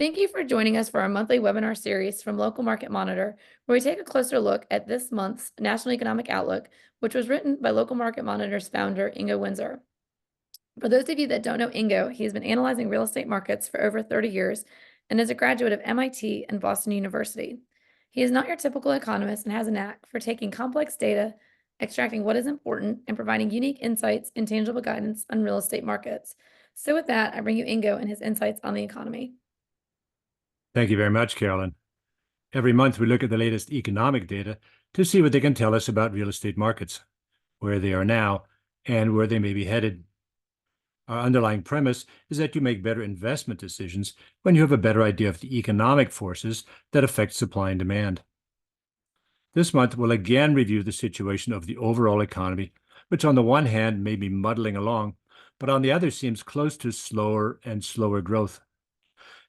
Thank you for joining us for our monthly webinar series from Local Market Monitor, where we take a closer look at this month's National Economic Outlook, which was written by Local Market Monitor's founder, Ingo Windsor. For those of you that don't know Ingo, he has been analyzing real estate markets for over 30 years and is a graduate of MIT and Boston University. He is not your typical economist and has a knack for taking complex data, extracting what is important, and providing unique insights and tangible guidance on real estate markets. So with that, I bring you Ingo and his insights on the economy. Thank you very much, Carolyn. Every month, we look at the latest economic data to see what they can tell us about real estate markets, where they are now, and where they may be headed. Our underlying premise is that you make better investment decisions when you have a better idea of the economic forces that affect supply and demand. This month, we'll again review the situation of the overall economy, which on the one hand may be muddling along, but on the other seems close to slower and slower growth.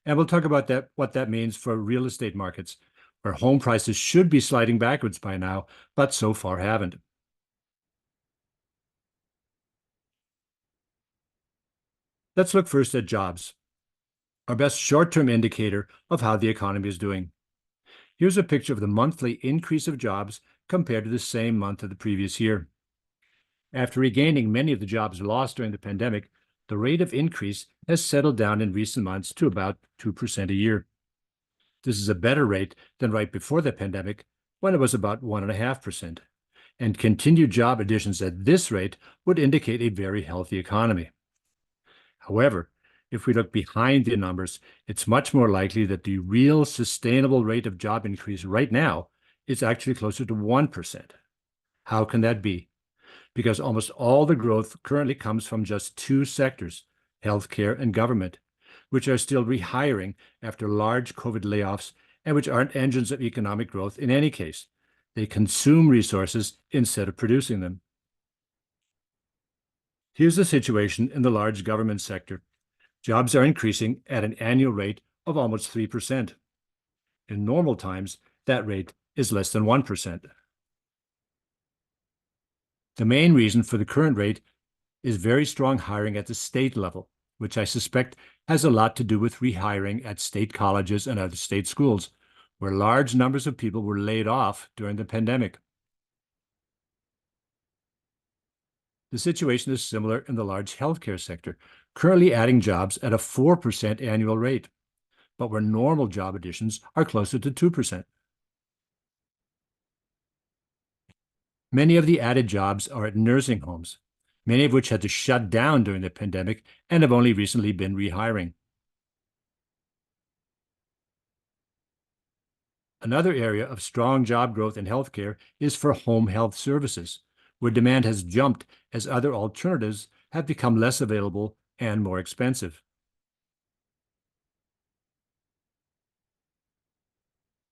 And we'll talk about what that means for real estate markets, where home prices should be sliding backwards by now, but so far haven't. Let's look first at jobs, our best short-term indicator of how the economy is doing. Here's a picture of the monthly increase of jobs compared to the same month of the previous year. After regaining many of the jobs lost during the pandemic, the rate of increase has settled down in recent months to about 2% a year. This is a better rate than right before the pandemic, when it was about 1.5%. And continued job additions at this rate would indicate a very healthy economy. However, if we look behind the numbers, it's much more likely that the real sustainable rate of job increase right now is actually closer to 1%. How can that be? Because almost all the growth currently comes from just two sectors, healthcare and government, which are still rehiring after large COVID layoffs and which aren't engines of economic growth in any case. They consume resources instead of producing them. Here's the situation in the large government sector. Jobs are increasing at an annual rate of almost 3%. In normal times, that rate is less than 1%. The main reason for the current rate is very strong hiring at the state level, which I suspect has a lot to do with rehiring at state colleges and other state schools, where large numbers of people were laid off during the pandemic. The situation is similar in the large healthcare sector, currently adding jobs at a 4% annual rate, but where normal job additions are closer to 2%. Many of the added jobs are at nursing homes, many of which had to shut down during the pandemic and have only recently been rehiring. Another area of strong job growth in healthcare is for home health services, where demand has jumped as other alternatives have become less available and more expensive.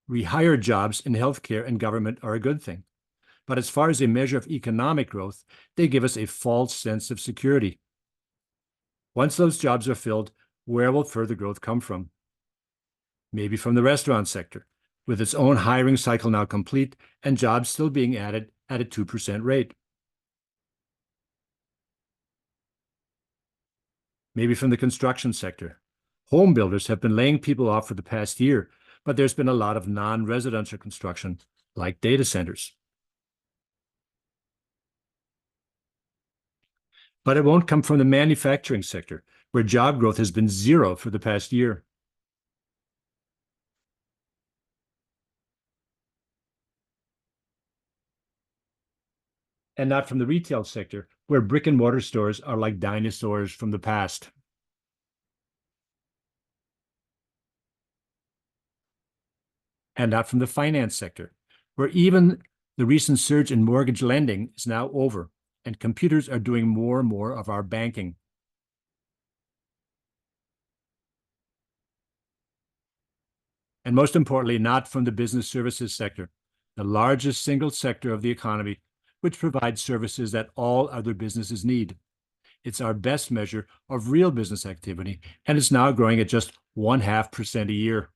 Rehired jobs in healthcare and government are a good thing. But as far as a measure of economic growth, they give us a false sense of security. Once those jobs are filled, where will further growth come from? Maybe from the restaurant sector, with its own hiring cycle now complete and jobs still being added at a 2% rate. Maybe from the construction sector. Home builders have been laying people off for the past year, but there's been a lot of non-residential construction, like data centers. But it won't come from the manufacturing sector, where job growth has been zero for the past year. And not from the retail sector, where brick and mortar stores are like dinosaurs from the past. And not from the finance sector, where even the recent surge in mortgage lending is now over, and computers are doing more and more of our banking. And most importantly, not from the business services sector, the largest single sector of the economy, which provides services that all other businesses need. It's our best measure of real business activity, and it's now growing at just 0.5% a year.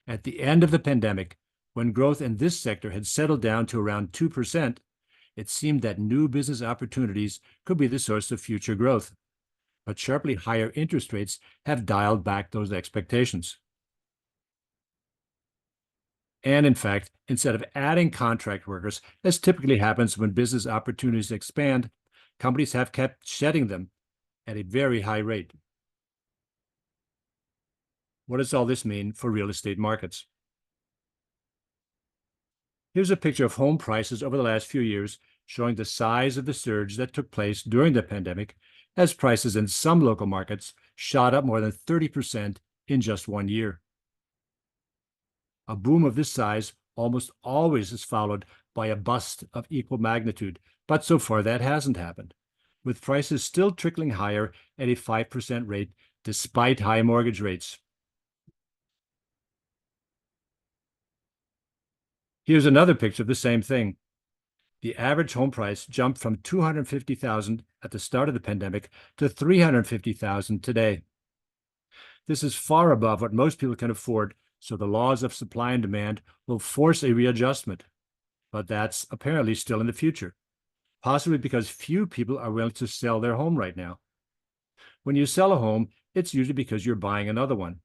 At the end of the pandemic, when growth in this sector had settled down to around 2%, it seemed that new business opportunities could be the source of future growth. but sharply higher interest rates have dialed back those expectations. And in fact, instead of adding contract workers, as typically happens when business opportunities expand, companies have kept shedding them at a very high rate. What does all this mean for real estate markets? Here's a picture of home prices over the last few years, showing the size of the surge that took place during the pandemic, as prices in some local markets shot up more than 30% in just 1 year. A boom of this size almost always is followed by a bust of equal magnitude, but so far that hasn't happened, with prices still trickling higher at a 5% rate despite high mortgage rates. Here's another picture of the same thing. The average home price jumped from $250,000 at the start of the pandemic to $350,000 today. This is far above what most people can afford, so the laws of supply and demand will force a readjustment. But that's apparently still in the future, possibly because few people are willing to sell their home right now. When you sell a home, it's usually because you're buying another one.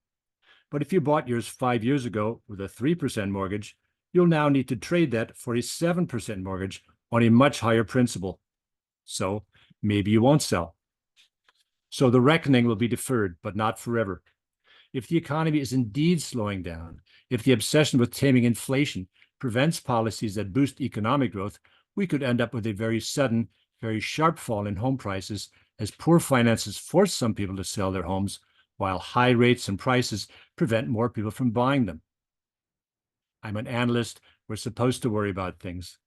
But if you bought yours 5 years ago with a 3% mortgage, you'll now need to trade that for a 7% mortgage on a much higher principal. So maybe you won't sell. So the reckoning will be deferred, but not forever. If the economy is indeed slowing down, if the obsession with taming inflation prevents policies that boost economic growth, we could end up with a very sudden, very sharp fall in home prices as poor finances force some people to sell their homes, while high rates and prices prevent more people from buying them. I'm an analyst. We're supposed to worry about things.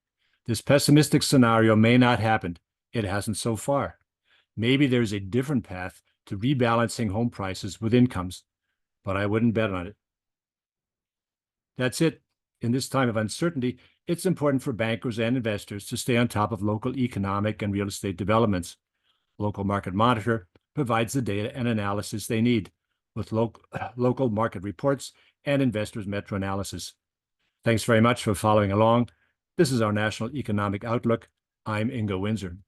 This pessimistic scenario may not happen. It hasn't so far. Maybe there's a different path to rebalancing home prices with incomes, but I wouldn't bet on it. That's it. In this time of uncertainty, it's important for bankers and investors to stay on top of local economic and real estate developments. Local Market Monitor provides the data and analysis they need, with local market reports and investors' metro analysis. Thanks very much for following along. This is our National Economic Outlook. I'm Ingo Windsor.